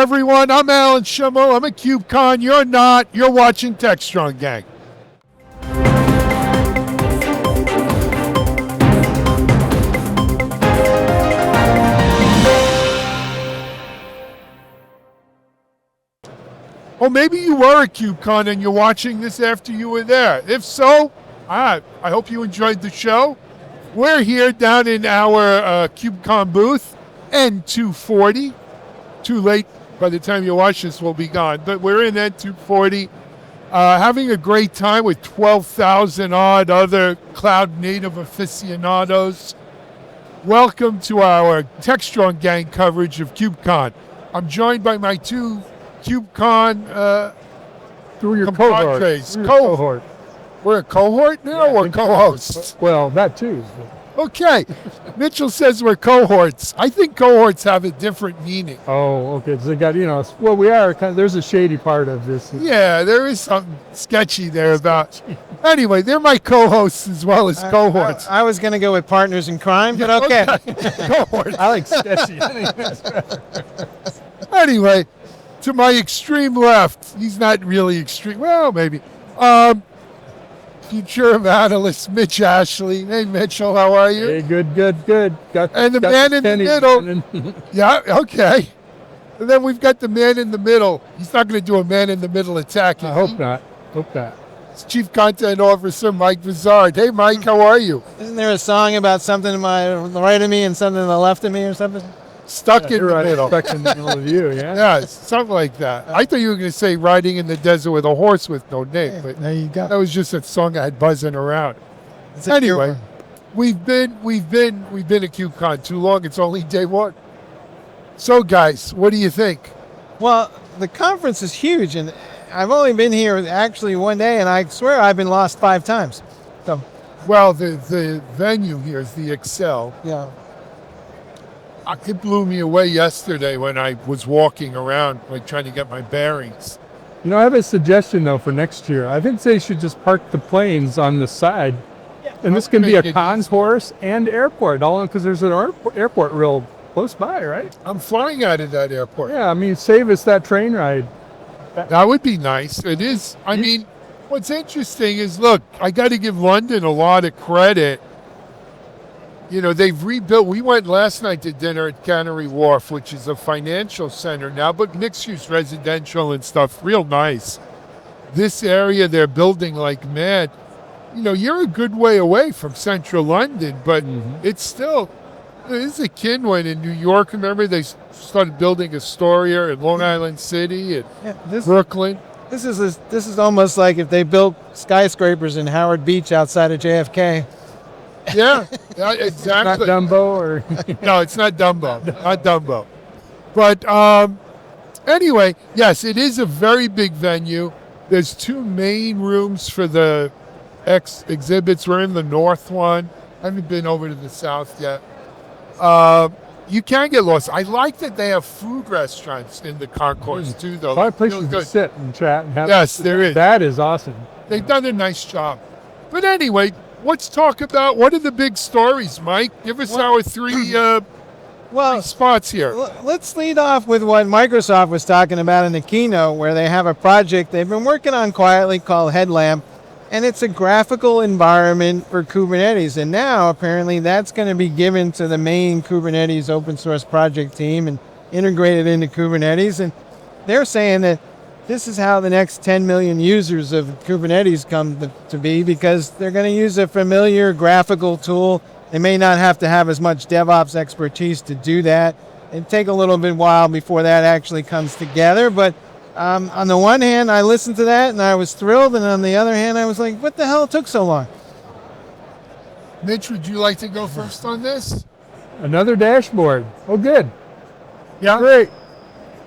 everyone. I'm Alan Schimmel. I'm at KubeCon. You're not. You're watching Techstrong Gang. Or maybe you were at KubeCon and you're watching this after you were there. If so, I hope you enjoyed the show. We're here down in our KubeCon booth, N240. Too late. By the time you watch this, we'll be gone. But we're in N240, having a great time with 12,000 odd other cloud-native aficionados. Welcome to our Techstrong Gang coverage of KubeCon. I'm joined by my two KubeCon through your compadres. cohort. We're a cohort now, or co-hosts? Well, that too. Okay. Mitchell says we're cohorts. I think cohorts have a different meaning. Oh, okay. So they got, well, we are there's a shady part of this. Yeah, there is something sketchy there about. Anyway, they're my co-hosts as well as cohorts. I was going to go with partners in crime, but okay. Cohorts. I like sketchy. I think that's better. Anyway, to my extreme left, he's not really extreme. Well, maybe. Future analyst Mitch Ashley. Hey, Mitchell, how are you? Hey, good. And the man in the middle. Yeah, okay. And then we've got the man in the middle. He's not going to do a man in the middle attack. I hope not. It's Chief Content Officer Mike Vizard. Hey, Mike, how are you? Isn't there a song about something to my right of me and something to the left of me or something? Stuck in the middle. Stuck in the middle of you, yeah? Yeah, something like that. I thought you were going to say riding in the desert with a horse with no name, but there you go. that was just a song I had buzzing around. Anyway, we've been at KubeCon too long. It's only day one. So, guys, what do you think? Well, the conference is huge, and I've only been here actually one day, and I swear I've been lost 5 times. So, well, the venue here is the Excel. yeah. It blew me away yesterday when I was walking around, like trying to get my bearings. I have a suggestion though for next year. I think they should just park the planes on the side, and this can be a concourse and airport, all because there's an airport real close by, right? I'm flying out of that airport. Yeah, I mean, save us that train ride. That would be nice. It is. I mean, what's interesting is, look, I got to give London a lot of credit. They've rebuilt. We went last night to dinner at Canary Wharf, which is a financial center now, but mixed-use residential and stuff, real nice. This area they're building like mad. You're a good way away from central London, but it's still, this is akin when in New York, remember, they started building Astoria and Long Island City and Brooklyn. This is almost like if they built skyscrapers in Howard Beach outside of JFK. Yeah, exactly. Not Dumbo or no, it's not Dumbo. Not Dumbo. But anyway, yes, it is a very big venue. There's 2 main rooms for the exhibits. We're in the north one. I haven't been over to the south yet. You can get lost. I like that they have food restaurants in the concourse too, though. A lot of places to sit and chat and have. Yes, there is. That is awesome. They've done a nice job. But anyway, let's talk about what are the big stories, Mike. Give us our three spots here. Let's lead off with what Microsoft was talking about in the keynote, where they have a project they've been working on quietly called Headlamp, and it's a graphical environment for Kubernetes. And now, apparently, that's going to be given to the main Kubernetes open source project team and integrated into Kubernetes. And they're saying that this is how the next 10 million users of Kubernetes come to be, because they're going to use a familiar graphical tool. They may not have to have as much DevOps expertise to do that. It'll take a little bit while before that actually comes together. But on the one hand, I listened to that and I was thrilled. And on the other hand, I was like, what the hell took so long? Mitch, would you like to go first on this? Another dashboard. Oh, good. Yeah. Great.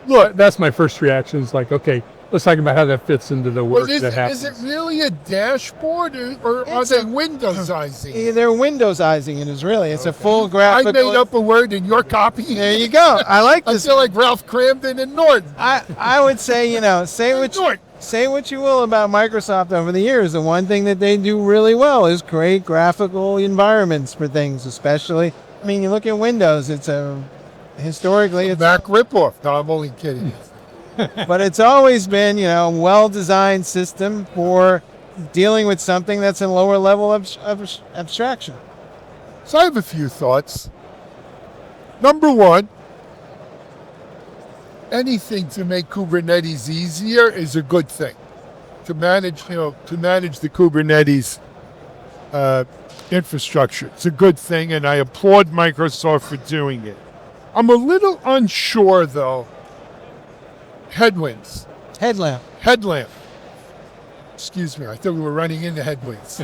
Look, that's my first reaction. It's like, okay, let's talk about how that fits into the work that happens. Is it really a dashboard, or are they Windowsizing? They're Windowsizing it, is really. It's a full graphical. I made up a word in your copy. There you go. I like this. I feel like Ralph Cramden and Norton. I would say, say what you will about Microsoft over the years. The one thing that they do really well is create graphical environments for things, especially. I mean, you look at Windows, it's a historically, it's, Mac ripoff. No, I'm only kidding. but it's always been, a well-designed system for dealing with something that's a lower level of abstraction. So I have a few thoughts. Number one, anything to make Kubernetes easier is a good thing. To manage the Kubernetes infrastructure, it's a good thing, and I applaud Microsoft for doing it. I'm a little unsure, though. Headwinds. Headlamp. Excuse me, I thought we were running into headwinds.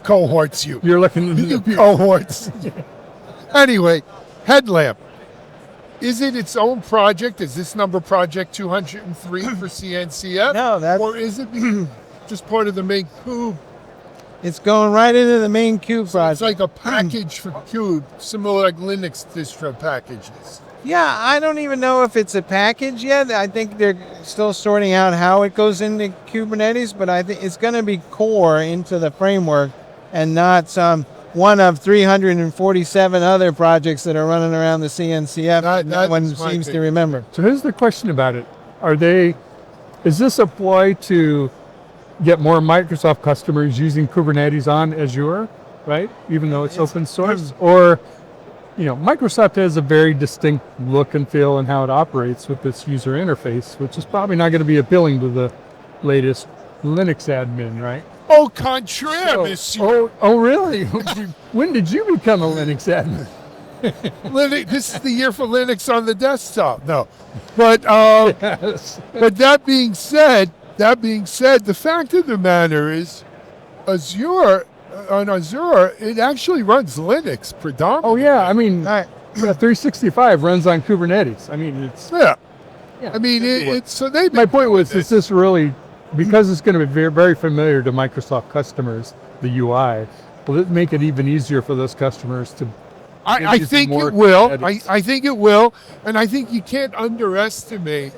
Cohorts, you. You're looking You cohorts. Anyway, headlamp. Is it its own project? Is this number project 203 for CNCF? No, Or is it just part of the main Cube? It's going right into the main Cube project. It's like a package for Cube, similar like Linux distro packages. Yeah, I don't even know if it's a package yet. I think they're still sorting out how it goes into Kubernetes, but I think it's going to be core into the framework and not some one of 347 other projects that are running around the CNCF. No one seems to remember. So here's the question about it. Is this a ploy to get more Microsoft customers using Kubernetes on Azure, right? Even though it's open source? Or, Microsoft has a very distinct look and feel in how it operates with its user interface, which is probably not going to be appealing to the latest Linux admin, right? Au contraire, monsieur. Oh, really? When did you become a Linux admin? This is the year for Linux on the desktop. No, but Yes. but that being said, the fact of the matter is, on Azure, it actually runs Linux predominantly. Oh, yeah. I mean, All right. 365 runs on Kubernetes. I mean, it's... Yeah. Yeah. I mean, it's so they. My point was, is this really, because it's going to be very, very familiar to Microsoft customers, the UI, will it make it even easier for those customers to... I think it will. I think it will, and I think you can't underestimate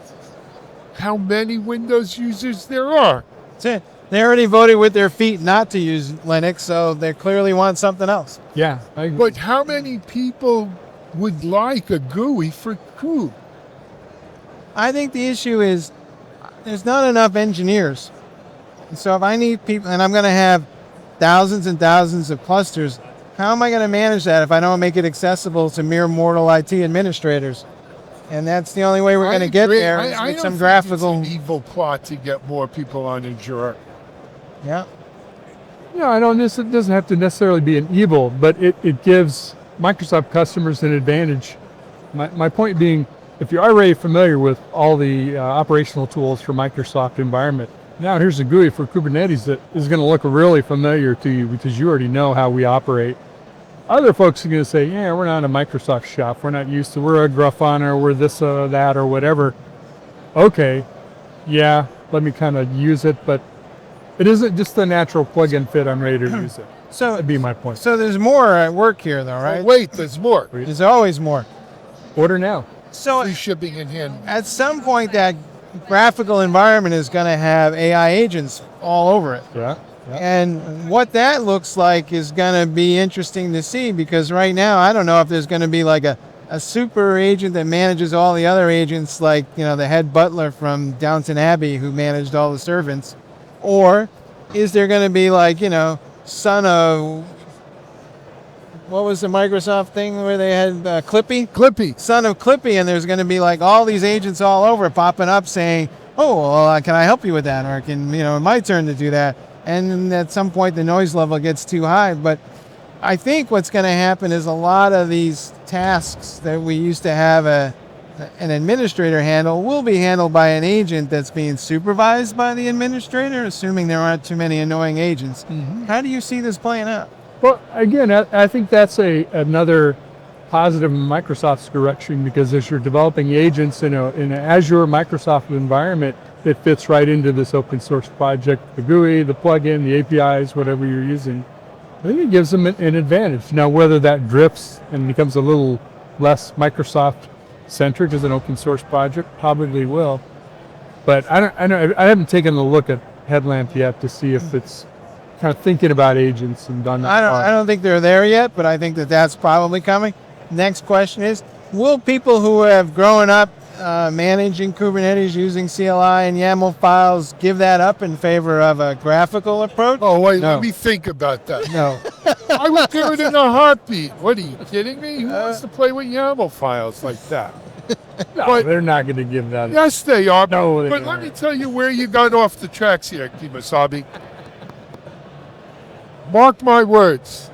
how many Windows users there are. That's it. They already voted with their feet not to use Linux, so they clearly want something else. Yeah. But how many people would like a GUI for Kube? I think the issue is there's not enough engineers. So if I need people, and I'm going to have thousands and thousands of clusters, how am I going to manage that if I don't make it accessible to mere mortal IT administrators? And that's the only way we're going to get there is I with don't some think graphical... It's an evil plot to get more people on Azure. Yeah. I don't. It doesn't have to necessarily be an evil, but it gives Microsoft customers an advantage. My point being, if you're already familiar with all the operational tools for Microsoft environment, now here's a GUI for Kubernetes that is going to look really familiar to you because you already know how we operate. Other folks are going to say, yeah, we're not a Microsoft shop. We're not used to, we're a Grafana, we're this or that or whatever. Okay, yeah, let me kind of use it, but it isn't just the natural plug and fit. I'm ready to use it. So That'd be my point. So there's more at work here, though, right? Oh, wait, there's more. There's always more. Order now. So Free shipping in hand. at some point, that graphical environment is going to have AI agents all over it. Yeah. And what that looks like is going to be interesting to see, because right now, I don't know if there's going to be like a super agent that manages all the other agents, like, the head butler from Downton Abbey who managed all the servants. Or is there going to be like, son of, what was the Microsoft thing where they had Clippy? Son of Clippy, and there's going to be like all these agents all over popping up saying, oh, well, can I help you with that? Or my turn to do that. And at some point the noise level gets too high. But I think what's going to happen is a lot of these tasks that we used to have an administrator handle will be handled by an agent that's being supervised by the administrator, assuming there aren't too many annoying agents. Mm-hmm. How do you see this playing out? Well, again, I think that's another positive in Microsoft's direction, because as you're developing agents in an Azure Microsoft environment, it fits right into this open source project, the GUI, the plugin, the APIs, whatever you're using. I think it gives them an advantage. Now, whether that drifts and becomes a little less Microsoft centric as an open source project, probably will. But I haven't taken a look at Headlamp yet to see if it's kind of thinking about agents and done that. I don't think they're there yet, but I think that's probably coming. Next question is will people who have grown up managing Kubernetes using CLI and YAML files give that up in favor of a graphical approach? Oh, wait, No. let me think about that. No. I would do it in a heartbeat. What are you kidding me? Who wants to play with YAML files like that? No, But- they're not going to give that. Yes, they are. No, they but let aren't. me tell you where you got off the tracks here, Kimasabi. Mark my words.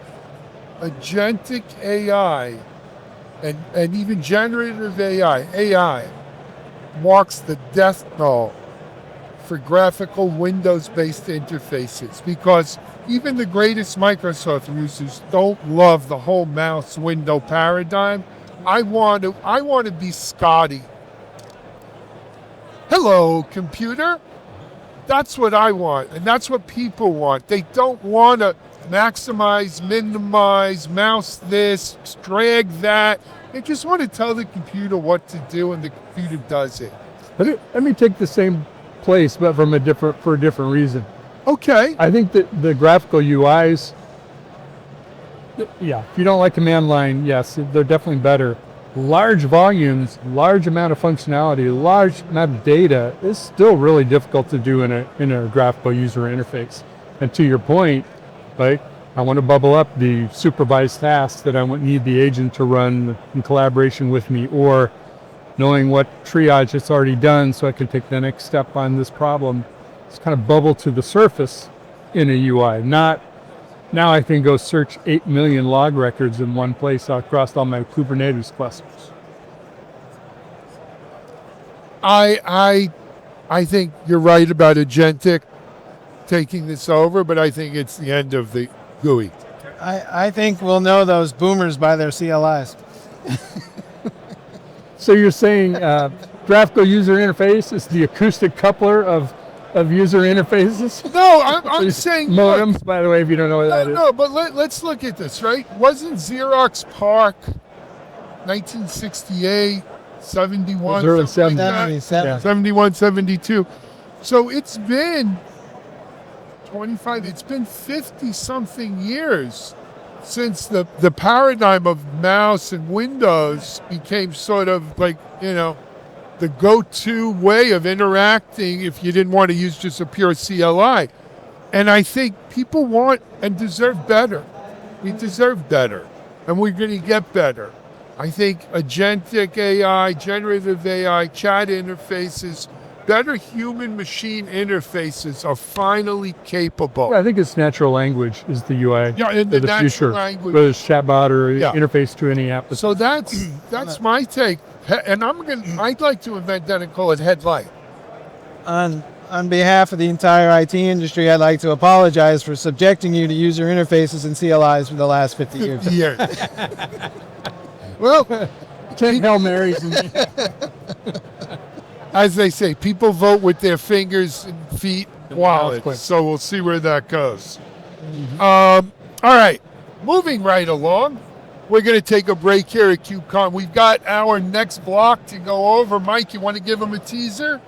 Agentic AI and even generative AI marks the death knell for graphical Windows-based interfaces because even the greatest Microsoft users don't love the whole mouse window paradigm. I want to be Scotty. Hello, computer. That's what I want, and that's what people want. They don't want to maximize, minimize, mouse this, drag that. They just want to tell the computer what to do, and the computer does it. Let me take the same place, but for a different reason. Okay. I think that the graphical UIs, yeah, if you don't like command line, yes, they're definitely better. Large volumes, large amount of functionality, large amount of data is still really difficult to do in a graphical user interface. And to your point, like, I want to bubble up the supervised tasks that I need the agent to run in collaboration with me, or knowing what triage it's already done so I can take the next step on this problem. It's kind of bubble to the surface in a UI, not now I can go search 8 million log records in one place across all my Kubernetes clusters. I think you're right about Agentic taking this over, but I think it's the end of the GUI. I think we'll know those boomers by their CLIs. So you're saying graphical user interface is the acoustic coupler of user interfaces? No, I'm saying Modems, look, by the way, if you don't know what that is. no, but let's look at this, right? Wasn't Xerox PARC 1968, 71, Early something like that? 77. Yeah. 71, 72. So it's been 25, it's been 50 something years since the paradigm of mouse and Windows became sort of like, the go-to way of interacting if you didn't want to use just a pure CLI. And I think people want and deserve better. We deserve better, and we're going to get better. I think agentic AI, generative AI, chat interfaces, better human-machine interfaces are finally capable. I think it's natural language is the UI. Yeah, in for the natural future, language. whether it's chatbot or Yeah. interface to any app. So that's my take. And I'd like to invent that and call it headlight. On behalf of the entire IT industry, I'd like to apologize for subjecting you to user interfaces and CLIs for the last 50 years. Years. Well, 10 Hail Marys. as they say, people vote with their fingers and feet, wallets. click. So we'll see where that goes. All right, moving right along. We're going to take a break here at KubeCon. We've got our next block to go over. Mike, you want to give them a teaser?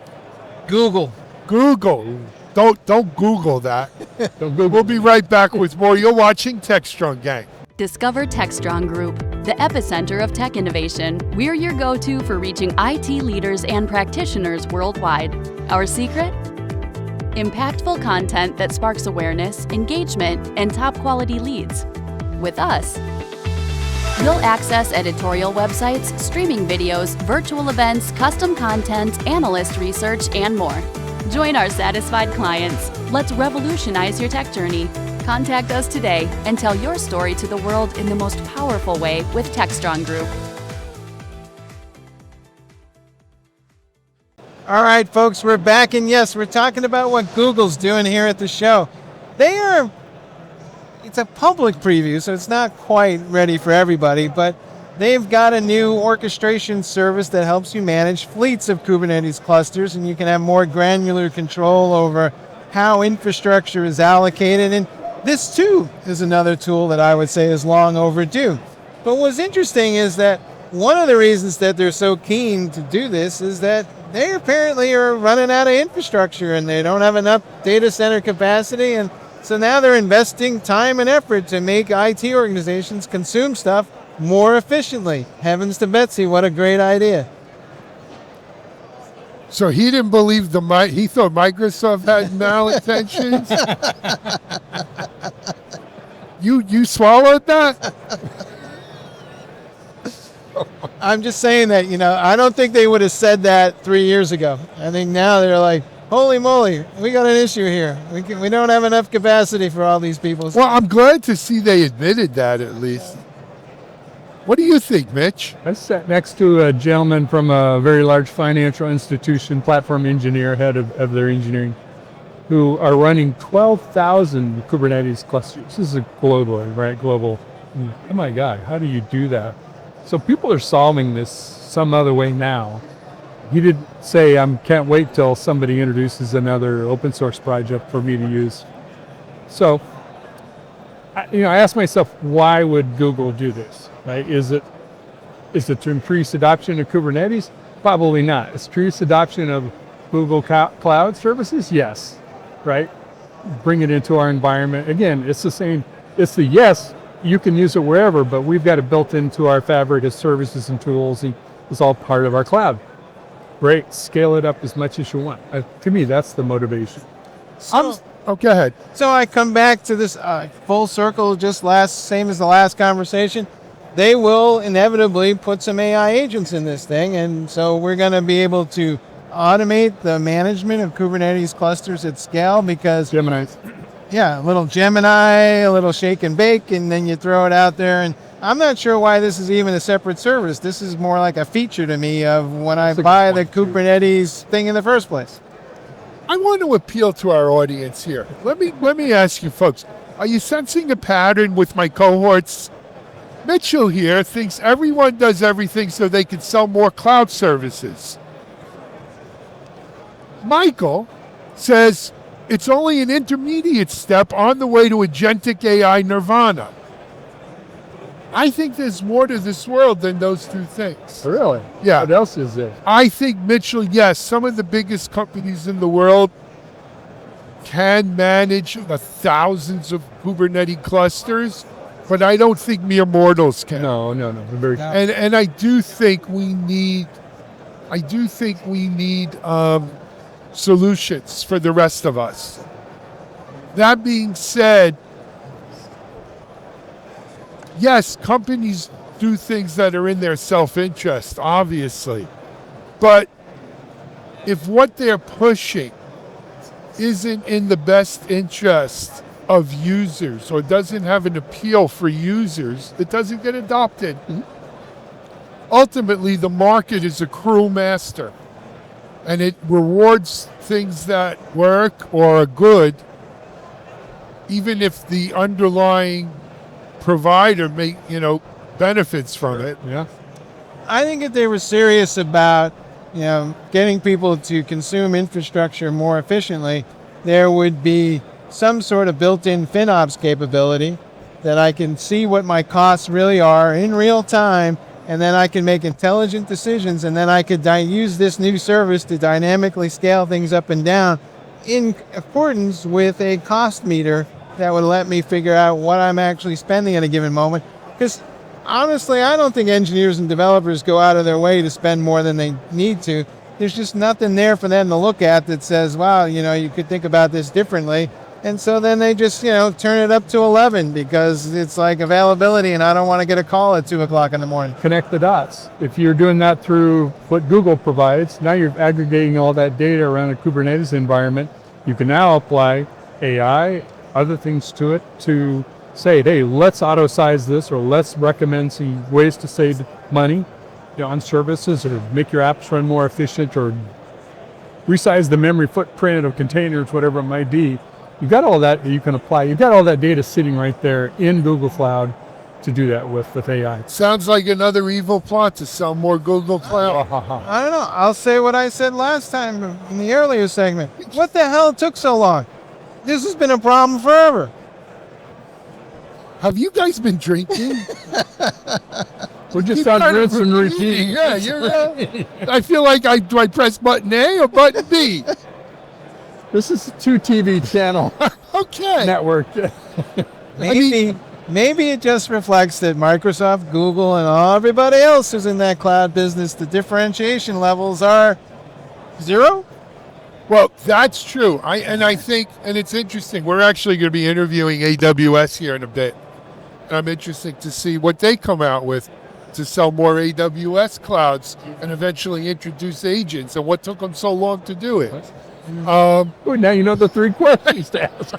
Google. Google. Don't Google that. We'll be right back with more. You're watching Techstrong Gang. Discover Techstrong Group, the epicenter of tech innovation. We're your go-to for reaching IT leaders and practitioners worldwide. Our secret? Impactful content that sparks awareness, engagement, and top-quality leads. With us, you'll access editorial websites, streaming videos, virtual events, custom content, analyst research, and more. Join our satisfied clients. Let's revolutionize your tech journey. Contact us today and tell your story to the world in the most powerful way with Techstrong Group. All right, folks, we're back, and yes, we're talking about what Google's doing here at the show. It's a public preview, so it's not quite ready for everybody, but they've got a new orchestration service that helps you manage fleets of Kubernetes clusters, and you can have more granular control over how infrastructure is allocated. And this, too, is another tool that I would say is long overdue. But what's interesting is that one of the reasons that they're so keen to do this is that they apparently are running out of infrastructure and they don't have enough data center capacity. And so now they're investing time and effort to make IT organizations consume stuff more efficiently. Heavens to Betsy, what a great idea. So he didn't believe he thought Microsoft had malintentions. You swallowed that? I'm just saying that, I don't think they would have said that 3 years ago. I think now they're like, holy moly, we got an issue here. We don't have enough capacity for all these people. Well, I'm glad to see they admitted that at least. What do you think, Mitch? I sat next to a gentleman from a very large financial institution, platform engineer, head of their engineering, who are running 12,000 Kubernetes clusters. This is globally, right? Global. Oh my God, how do you do that? So people are solving this some other way now. He did say, I can't wait till somebody introduces another open source project for me to use. So, I asked myself, why would Google do this? Right? Is it to increase adoption of Kubernetes? Probably not. It's increase adoption of Google Cloud services? Yes. Right? Bring it into our environment. Again, it's the same. It's the yes, you can use it wherever, but we've got it built into our fabric of services and tools. It's all part of our cloud. Great. Scale it up as much as you want. To me, that's the motivation. So, go ahead. So I come back to this full circle, same as the last conversation. They will inevitably put some AI agents in this thing, and so we're going to be able to automate the management of Kubernetes clusters at scale because Gemini's. Yeah, a little Gemini, a little shake and bake, and then you throw it out there. And I'm not sure why this is even a separate service. This is more like a feature to me of when I buy the Kubernetes thing in the first place. I want to appeal to our audience here. Let me ask you folks, are you sensing a pattern with my cohorts? Mitchell here thinks everyone does everything so they can sell more cloud services. Michael says it's only an intermediate step on the way to agentic AI nirvana. I think there's more to this world than those two things. Really? Yeah. What else is there? I think, Mitchell, yes, some of the biggest companies in the world can manage thousands of Kubernetes clusters, but I don't think mere mortals can. No. And I do think we need solutions for the rest of us. That being said, yes, companies do things that are in their self-interest, obviously. But if what they're pushing isn't in the best interest of users or doesn't have an appeal for users, it doesn't get adopted. Mm-hmm. Ultimately, the market is a cruel master, and it rewards things that work or are good, even if the underlying provider benefits from it. Yeah. I think if they were serious about, getting people to consume infrastructure more efficiently, there would be some sort of built-in FinOps capability that I can see what my costs really are in real time, and then I can make intelligent decisions, and then I could use this new service to dynamically scale things up and down in accordance with a cost meter that would let me figure out what I'm actually spending at a given moment. Because honestly, I don't think engineers and developers go out of their way to spend more than they need to. There's just nothing there for them to look at that says, wow, you could think about this differently. And so then they just, turn it up to 11 because it's like availability and I don't want to get a call at 2 o'clock in the morning. Connect the dots. If you're doing that through what Google provides, now you're aggregating all that data around a Kubernetes environment. You can now apply AI, other things to it to say, hey, let's auto size this, or let's recommend some ways to save money on services, or make your apps run more efficient, or resize the memory footprint of containers, whatever it might be. You've got all that you can apply. You've got all that data sitting right there in Google Cloud to do that with AI. Sounds like another evil plot to sell more Google Cloud. I don't know. I'll say what I said last time in the earlier segment. What the hell took so long? This has been a problem forever. Have you guys been drinking? We're just on rinse and repeat. Yeah, you're. I feel like do I press button A or button B? This is a 2 TV channel Okay. network. Maybe maybe it just reflects that Microsoft, Google, and everybody else who's in that cloud business, the differentiation levels are zero. Well, that's true. I think, and it's interesting. We're actually going to be interviewing AWS here in a bit, and I'm interested to see what they come out with to sell more AWS clouds and eventually introduce agents, and what took them so long to do it. Oh, now you know the 3 questions to ask.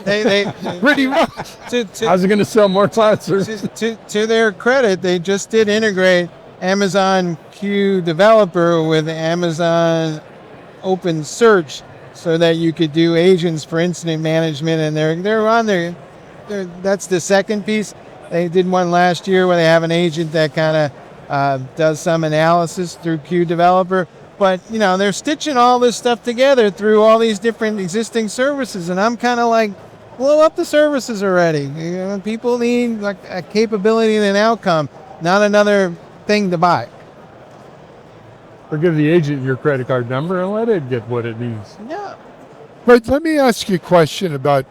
They Pretty much. How's it going to sell more cloud services? to their credit, they just did integrate Amazon Q Developer with Amazon Open Search so that you could do agents for incident management, and they're on there. That's the second piece. They did one last year where they have an agent that kind of does some analysis through Q Developer. But, they're stitching all this stuff together through all these different existing services. And I'm kind of like, blow up the services already. People need like a capability and an outcome, not another thing to buy. Or give the agent your credit card number and let it get what it needs. Yeah. But let me ask you a question about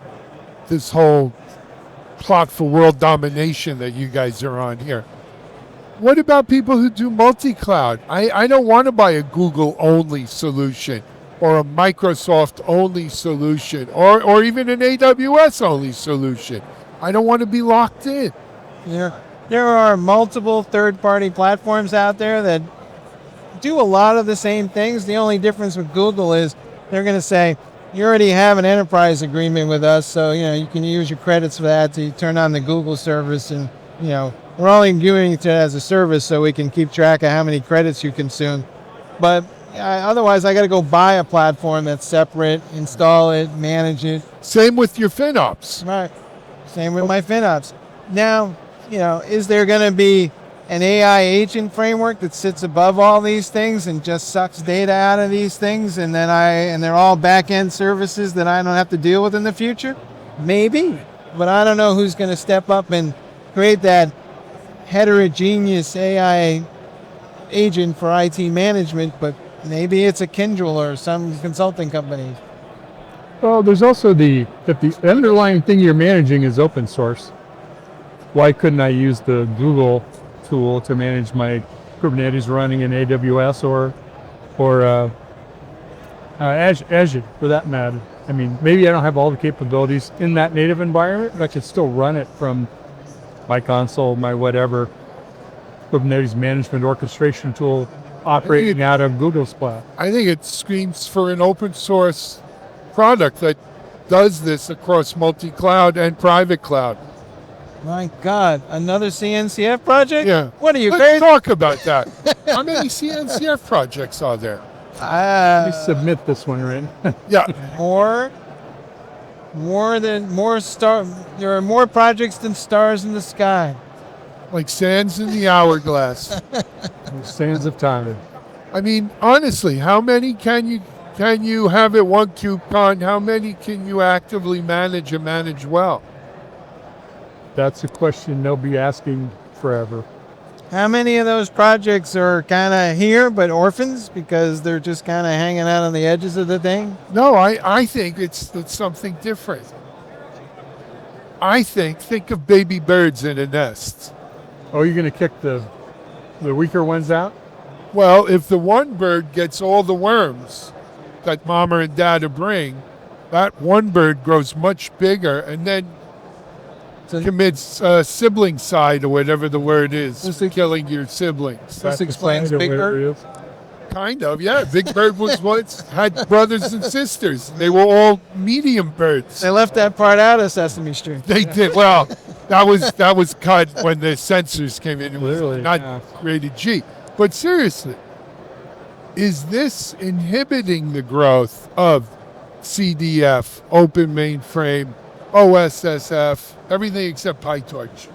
this whole plot for world domination that you guys are on here. What about people who do multi-cloud? I don't want to buy a Google-only solution or a Microsoft-only solution or even an AWS-only solution. I don't want to be locked in. There are multiple third-party platforms out there that do a lot of the same things. The only difference with Google is they're going to say, you already have an enterprise agreement with us, so you can use your credits for that to turn on the Google service, and we're only doing it as a service so we can keep track of how many credits you consume. But otherwise, I got to go buy a platform that's separate, install it, manage it. Same with your FinOps. Right. Same with my FinOps. Now, is there going to be an AI agent framework that sits above all these things and just sucks data out of these things, and they're all back-end services that I don't have to deal with in the future? Maybe, but I don't know who's going to step up and create that heterogeneous AI agent for IT management, but maybe it's a Kyndryl or some consulting company. Well, there's also if the underlying thing you're managing is open source, why couldn't I use the Google tool to manage my Kubernetes running in AWS or Azure for that matter? I mean, maybe I don't have all the capabilities in that native environment, but I could still run it from my console, my whatever Kubernetes management orchestration tool operating out of Google's cloud. I think it screams for an open source product that does this across multi-cloud and private cloud. My God, another CNCF project? Yeah. What are you, Let's crazy? talk about that. How many CNCF projects are there? Let me submit this one, right? Yeah. There are more projects than stars in the sky. Like sands in the hourglass. Sands of time. I mean, honestly, how many can you have at one KubeCon? How many can you actively manage and manage well? That's a question they'll be asking forever. How many of those projects are kind of here but orphans because they're just kind of hanging out on the edges of the thing? No, I think it's something different. Think of baby birds in a nest. Oh, you're going to kick the weaker ones out? Well, if the one bird gets all the worms that mama and dada bring, that one bird grows much bigger and then commits sibling-cide or whatever the word is, killing your siblings. This explains Big Bird. Kind of, yeah. Big Bird had brothers and sisters. They were all medium birds. They left that part out of Sesame Street. They did. Well, that was cut when the censors came in. It was not rated G. But seriously, is this inhibiting the growth of CDF, Open Mainframe, OSSF, everything except PyTorch?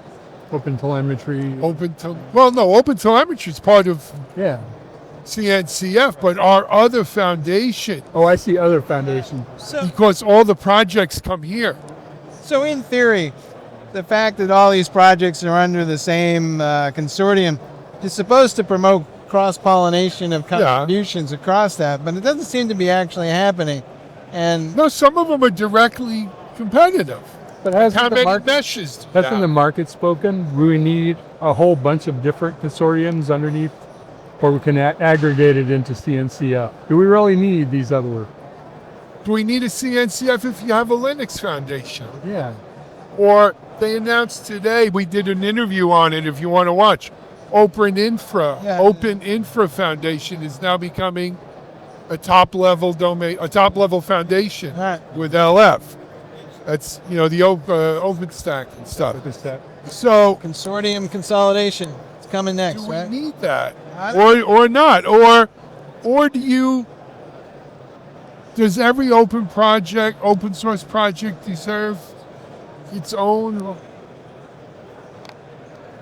Open telemetry. Open telemetry is part of CNCF, but our other foundation. Oh, I see other foundations. Because all the projects come here. So in theory, the fact that all these projects are under the same consortium is supposed to promote cross-pollination of contributions across that, but it doesn't seem to be actually happening. And no, some of them are directly competitive. But hasn't How the many market, meshes do hasn't the that? market spoken? Do we need a whole bunch of different consortiums underneath, or we can aggregate it into CNCF? Do we really need these other? Do we need a CNCF if you have a Linux foundation? Yeah. Or they announced today, we did an interview on it if you want to watch. Open Infra Foundation is now becoming a top level domain, a top level foundation Right. with LF. That's the OpenStack and stuff. So Consortium consolidation. It's coming next, do we right? need that, I or not, or does every open source project deserve its own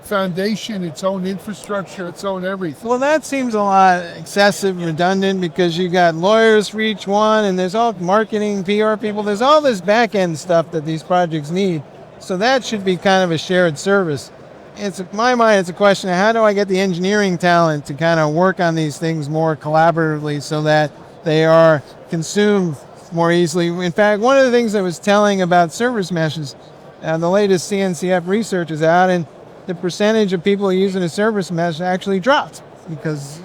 foundation, its own infrastructure, its own everything? Well, that seems a lot excessive, redundant, because you got lawyers for each one, and there's all marketing, PR people. There's all this back end stuff that these projects need. So that should be kind of a shared service. In my mind, it's a question of how do I get the engineering talent to kind of work on these things more collaboratively so that they are consumed more easily. In fact, one of the things I was telling about service meshes, the latest CNCF research is out, and the percentage of people using a service mesh actually dropped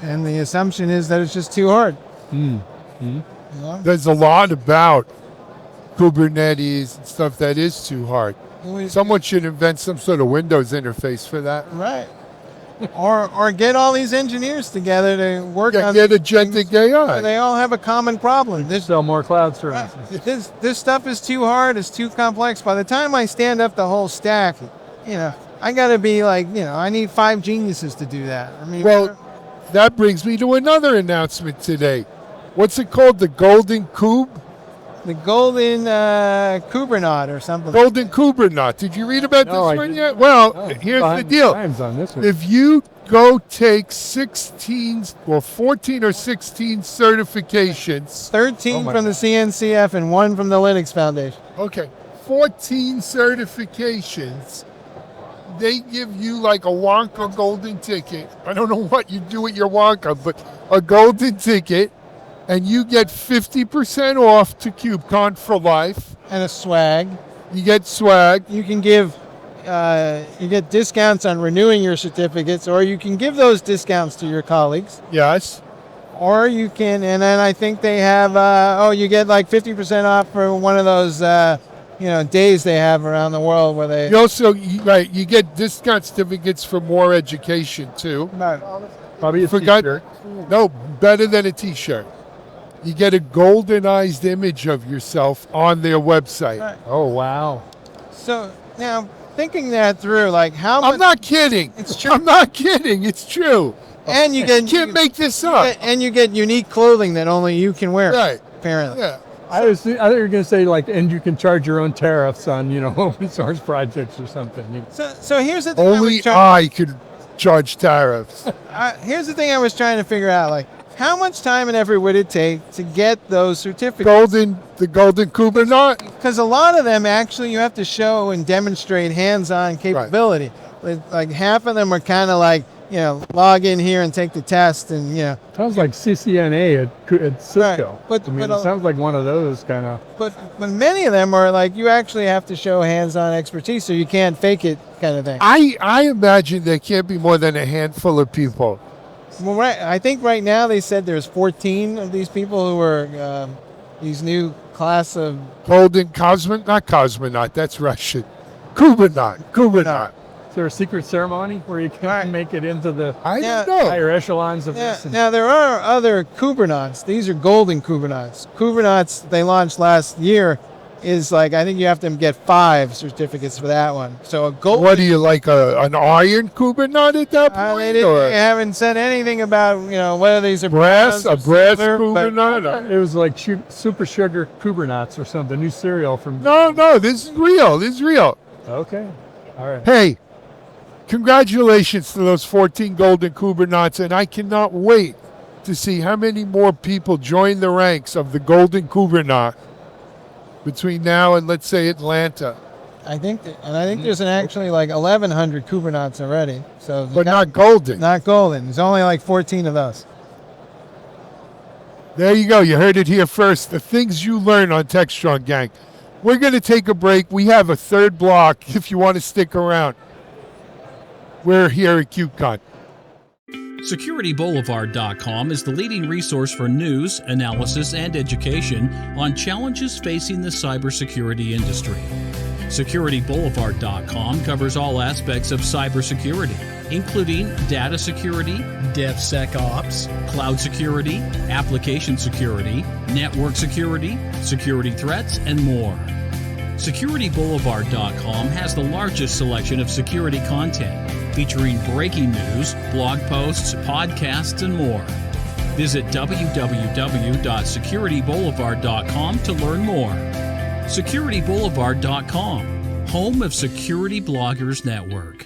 and the assumption is that it's just too hard. You know? There's a lot about Kubernetes and stuff that is too hard. Someone should invent some sort of Windows interface for that. Right. or get all these engineers together to work on Get these agentic things. AI. They all have a common problem. Sell more cloud services. This stuff is too hard. It's too complex. By the time I stand up the whole stack, I got to be like, I need 5 geniuses to do that. I mean, Well, that brings me to another announcement today. What's it called? The Golden Kube? the golden Kubernetes or something. Golden Kubernetes. Did you read about No, I this one didn't. yet? Well, Oh, here's the behind deal. times on this one. If you go take 14 or 16 certifications, 13 Oh my from the CNCF and 1 from the Linux Foundation. okay, 14 certifications, they give you like a Wonka golden ticket. I don't know what you do with your Wonka, but a golden ticket, and you get 50% off to KubeCon for life. And a swag. You get swag. You can give, you get discounts on renewing your certificates, or you can give those discounts to your colleagues. Yes. Or you can, and then I think they have, you get like 50% off for one of those, days they have around the world where they. You also, you get discount certificates for more education too. Probably a Forgot- t-shirt. No, better than a t-shirt. You get a goldenized image of yourself on their website. Right. Oh, wow. So now thinking that through, like how much. I'm not kidding. It's true. I'm not kidding. It's true. And you You get can't make this up. and you get unique clothing that only you can wear. Right. Apparently. Yeah. I thought you were going to say, and you can charge your own tariffs on, open source projects or something. So here's the thing. Only I could charge tariffs. Here's the thing I was trying to figure out, like, how much time and effort would it take to get those certificates? The golden Kubernetes. Because a lot of them, actually, you have to show and demonstrate hands-on capability. Like half of them are kind of like, log in here and take the test, and Sounds like CCNA at Cisco. Right. But it sounds like one of those kind of. But many of them are like you actually have to show hands-on expertise, so you can't fake it, kind of thing. I imagine there can't be more than a handful of people. Well, right. I think right now they said there's 14 of these people who are these new class of. Golden not cosmonaut. That's Russian. Kubernetes. Is there a secret ceremony where you can make it into the I Yeah. don't know. higher echelons of Yeah. this? And Now there are other Kubernetes. These are golden Kubernetes. Kubernetes they launched last year is like I think you have to get 5 certificates for that one. So a gold. What do you like? An iron Kubernetes at that point? They haven't said anything about whether these are brass? bronze A or brass silver, but- Kubernetes? it was like Super Sugar Kubernetes or something, new cereal from. No, this is real. Okay. All right. Hey, congratulations to those 14 golden Kubernetes, and I cannot wait to see how many more people join the ranks of the golden Kubernetes between now and, let's say, Atlanta. I think there's actually like 1,100 Kubernetes already. So But not golden. not golden. There's only like 14 of those. There you go. You heard it here first. The things you learn on Techstrong Gang. We're going to take a break. We have a third block if you want to stick around. We're here at KubeCon. SecurityBoulevard.com is the leading resource for news, analysis, and education on challenges facing the cybersecurity industry. SecurityBoulevard.com covers all aspects of cybersecurity, including data security, DevSecOps, cloud security, application security, network security, security threats, and more. SecurityBoulevard.com has the largest selection of security content, featuring breaking news, blog posts, podcasts, and more. Visit www.securityboulevard.com to learn more. SecurityBoulevard.com, home of Security Bloggers Network.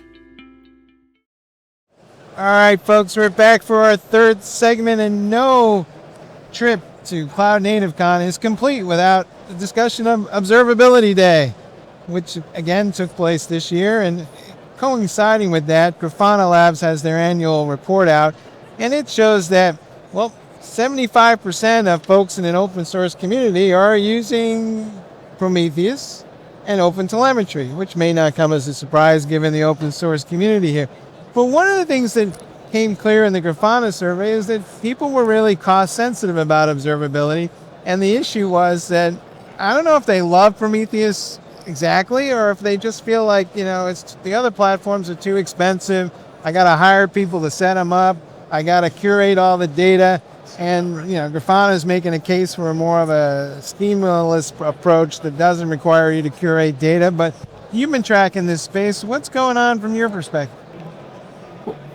All right, folks, we're back for our third segment, and no trip to Cloud Native Con is complete without the discussion of Observability Day, which again took place this year. And coinciding with that, Grafana Labs has their annual report out, and it shows that, well, 75% of folks in an open source community are using Prometheus and OpenTelemetry, which may not come as a surprise given the open source community here. But one of the things that came clear in the Grafana survey is that people were really cost sensitive about observability. And the issue was that I don't know if they love Prometheus exactly, or if they just feel like, it's the other platforms are too expensive. I got to hire people to set them up. I got to curate all the data. And, Grafana is making a case for more of a schemaless approach that doesn't require you to curate data. But you've been tracking this space. What's going on from your perspective?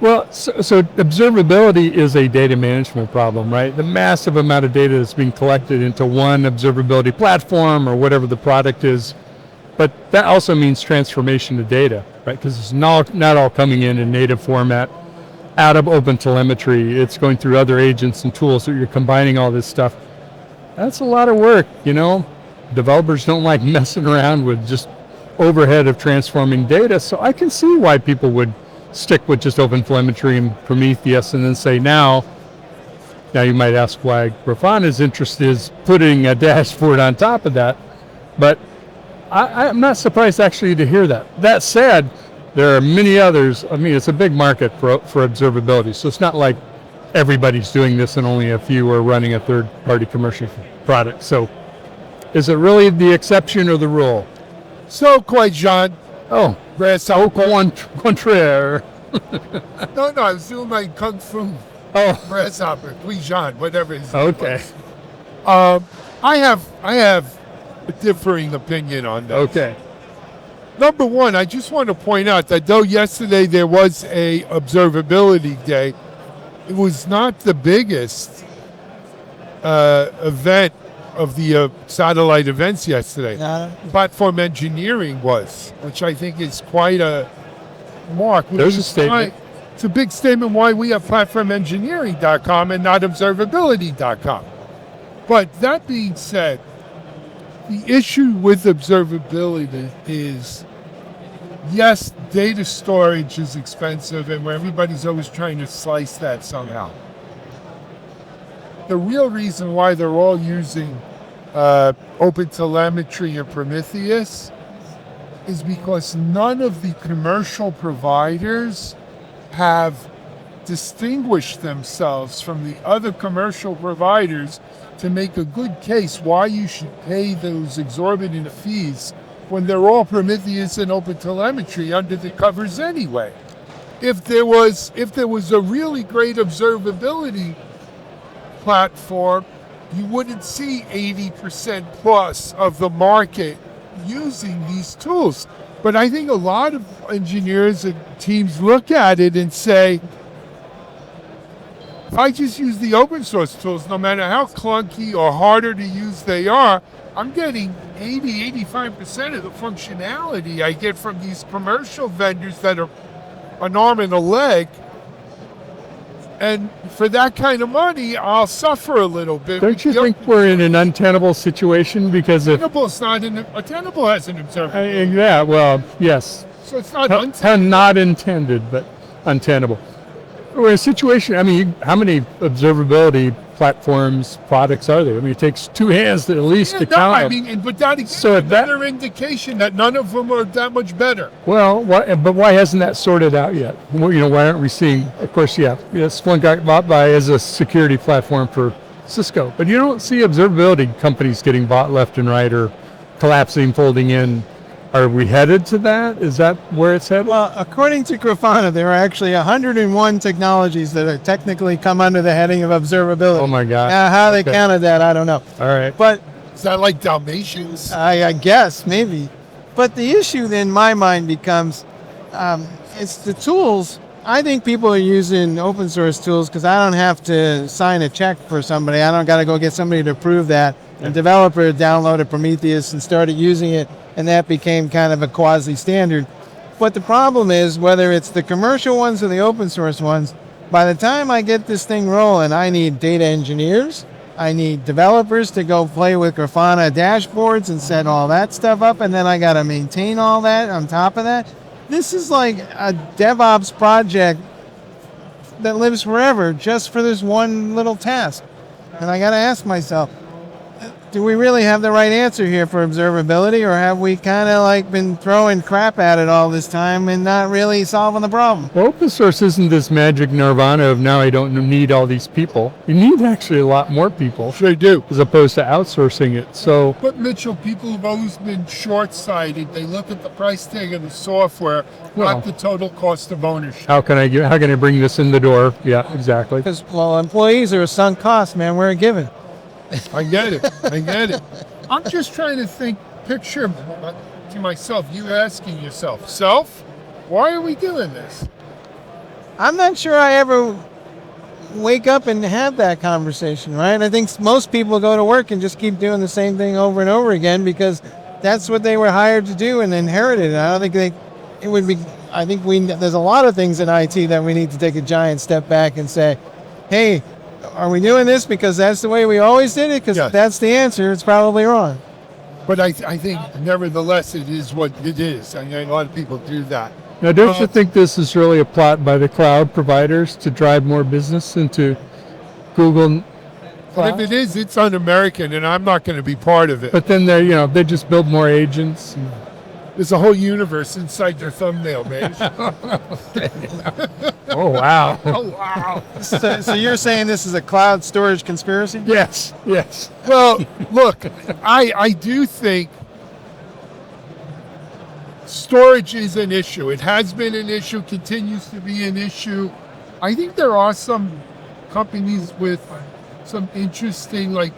Well, so observability is a data management problem, right? The massive amount of data that's being collected into one observability platform or whatever the product is. But that also means transformation of data, right? Because it's not all coming in native format out of OpenTelemetry. It's going through other agents and tools, so you're combining all this stuff. That's a lot of work, Developers don't like messing around with just overhead of transforming data, so I can see why people would stick with just OpenTelemetry and Prometheus and then say now you might ask why Grafana's interest is putting a dashboard on top of that, but I'm not surprised actually to hear that. That said, there are many others. I mean, it's a big market for observability, so it's not like everybody's doing this and only a few are running a third-party commercial product. So is it really the exception or the rule? So, quite Jean. Oh, Grasshopper. contraire. No, I was doing my Kung Fu Grasshopper, Jean, whatever his name Okay. was. I have a differing opinion on that. Okay. Number one, I just want to point out that though yesterday there was a observability day, it was not the biggest event of the satellite events yesterday. Platform engineering was, which I think is quite a mark. There's a statement. It's a big statement why we have platformengineering.com and not observability.com. But that being said, the issue with observability is, yes, data storage is expensive and where everybody's always trying to slice that somehow. The real reason why they're all using OpenTelemetry and Prometheus is because none of the commercial providers have distinguished themselves from the other commercial providers to make a good case why you should pay those exorbitant fees when they're all Prometheus and OpenTelemetry under the covers anyway. If there was a really great observability platform, you wouldn't see 80% plus of the market using these tools. But I think a lot of engineers and teams look at it and say, if I just use the open source tools, no matter how clunky or harder to use they are, I'm getting 85% of the functionality I get from these commercial vendors that are an arm and a leg. And for that kind of money, I'll suffer a little bit. Don't you think we're in an untenable situation? Because if Tenable has an observability. yeah, well, yes. So it's not Not intended, but untenable. We're in a situation, how many observability platforms products are there? I mean, it takes two hands to at least to Yeah, no, count I them. mean, but that is So if that- another indication that none of them are that much better. Well, but why hasn't that sorted out yet? Well, why aren't we seeing? Of course, yes, one got bought by as a security platform for Cisco, but you don't see observability companies getting bought left and right or collapsing, folding in. Are we headed to that? Is that where it's headed? Well, according to Grafana, there are actually 101 technologies that are technically come under the heading of observability. Oh my God. Now, how they Okay. counted that, I don't know. All right. But Is that like Dalmatians? I guess maybe. But the issue in my mind becomes it's the tools. I think people are using open source tools because I don't have to sign a check for somebody. I don't got to go get somebody to prove that. A developer downloaded Prometheus and started using it, and that became kind of a quasi-standard. But the problem is, whether it's the commercial ones or the open source ones, by the time I get this thing rolling, I need data engineers. I need developers to go play with Grafana dashboards and set all that stuff up, and then I got to maintain all that on top of that. This is like a DevOps project that lives forever just for this one little task. And I got to ask myself, do we really have the right answer here for observability, or have we kind of like been throwing crap at it all this time and not really solving the problem? Well, open source isn't this magic nirvana of now I don't need all these people. You need actually a lot more people They do. as opposed to outsourcing it. So But Mitchell, people have always been short-sighted. They look at the price tag of the software, Well- not the total cost of ownership. how can I bring this in the door? Yeah, exactly. Because, well, employees are a sunk cost, man. We're a given. I get it. I get it. I'm just trying to picture to myself, you asking yourself, why are we doing this? I'm not sure I ever wake up and have that conversation, right? I think most people go to work and just keep doing the same thing over and over again because that's what they were hired to do and inherited. I don't think it would be, I think there's a lot of things in IT that we need to take a giant step back and say, hey, are we doing this because that's the way we always did it? Because Yes. if that's the answer, it's probably wrong. But I think, nevertheless, it is what it is. I mean, a lot of people do that. Now, don't you think this is really a plot by the cloud providers to drive more business into Google? But if it is, it's un-American, and I'm not going to be part of it. But then they just build more agents. There's a whole universe inside their thumbnail, man. Oh wow! Oh, wow. So you're saying this is a cloud storage conspiracy? Yes, yes. Well, look, I do think storage is an issue. It has been an issue, continues to be an issue. I think there are some companies with some interesting, like,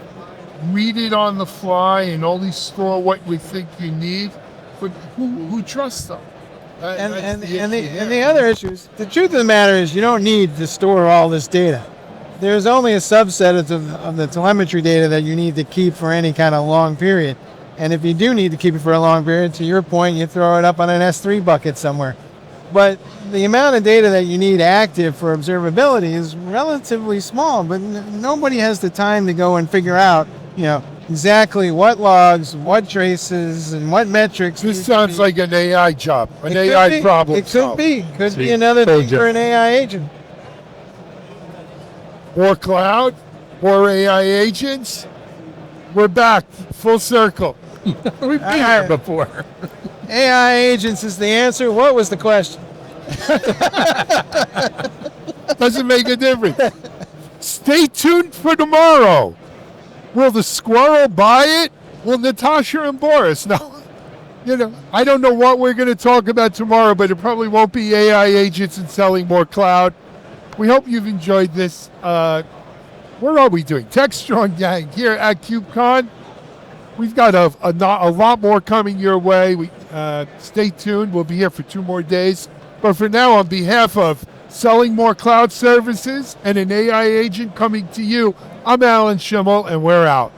read it on the fly and only store what we think you need. But who trusts them? And the other issues, the truth of the matter is you don't need to store all this data. There's only a subset of the telemetry data that you need to keep for any kind of long period. And if you do need to keep it for a long period, to your point, you throw it up on an S3 bucket somewhere. But the amount of data that you need active for observability is relatively small, but nobody has the time to go and figure out, exactly what logs, what traces, and what metrics. This sounds like an AI job, an AI problem. It could be. Could be See, another told thing you. for an AI agent. More cloud, more AI agents. We're back, full circle. We've been here before. AI agents is the answer. What was the question? Doesn't make a difference. Stay tuned for tomorrow. Will the squirrel buy it? Will Natasha and Boris? No. I don't know what we're going to talk about tomorrow, but it probably won't be AI agents and selling more cloud. We hope you've enjoyed this. What are we doing? Techstrong Gang here at KubeCon. We've got a lot more coming your way. Stay tuned. We'll be here for 2 more days. But for now, on behalf of selling more cloud services and an AI agent coming to you, I'm Alan Schimmel, and we're out.